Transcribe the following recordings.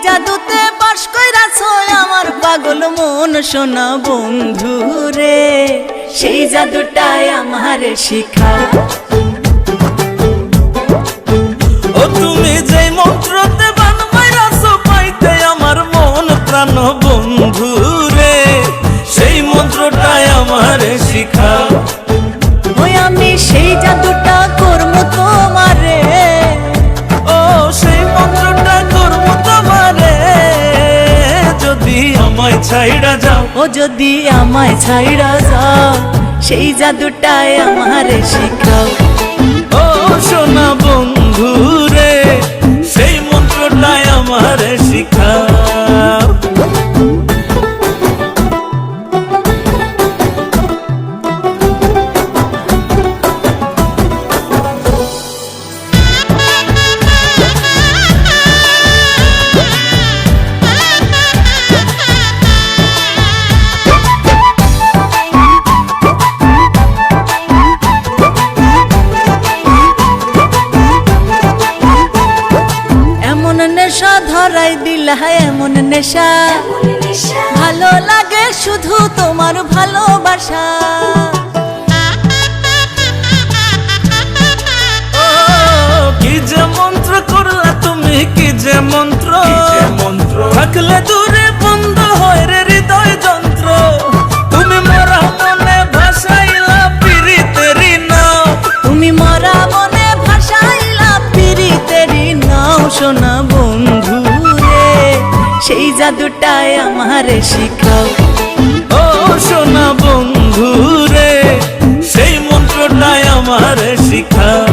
জাদুতে বাস কইরাছো আমার পাগল মন সোনা বন্ধু রে, সেই জাদুটাই আমারে শিখাও। ও তুমি যে মন্ত্রতে বান মাইরাছো পাইতে আমার মন প্রাণ বন্ধু রে, সেই মন্ত্রটাই আমারে শিখাও। ওই আমি সেই জাদুটা করবো তোমারে, ও সেই মন্ত্রটা করবো তোমারে, যদি আমায় ছাইড়া যাও। ও যদি আমায় ছাইড়া যাও, সেই জাদুটাই আমারে শিখাও। ও সোনা বন্ধু রে, সেই মন্ত্রটাই আমারে শিখাও। নেশা ধরাই দিলা এমন নেশা, ভালো লাগে শুধু তোমার ভালোবাসা। কি যে মন্ত্র করলা তুমি, কি যে মন্ত্র, থাকলে দূরে বন্ধ হয় রে হৃদয় যন্ত্র। তুমি মরা মনে ভাসাইলা পিরিতেরি নাও, তুমি মরা মনে ভাসাইলা পিরিতেরি নাও সোনা বন্ধু রে, সেই জাদুটাই আমারে শিখাও। ও সোনা বন্ধু রে, সেই মন্ত্রটাই আমারে শিখাও।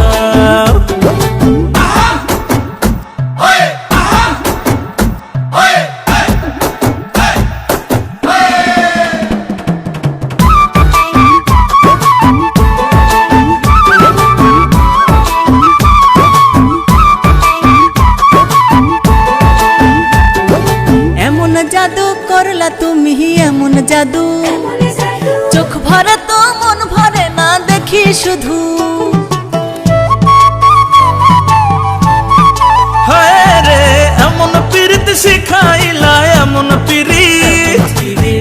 জাদু করলা তুমি এমন জাদু, চোখ ভরে তো মন ভরে না দেখি শুধু। হায় রে এমন পীড়িত শিখাইলা, এমন পীড়িত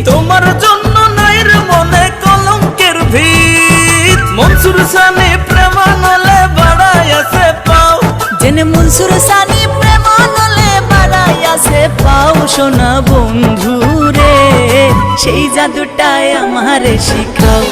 তোমার জন্য নাই রে মনে কলঙ্কের ভিত। মনসুর সানি প্রেমানলে বাড়াইয়াছে পাও, জেনে মনসুর সানি প্রেমানলে বাড়াইয়াছে পাও সোনা বন্ধু রে, সেই জাদুটাই আমারে শিখাও।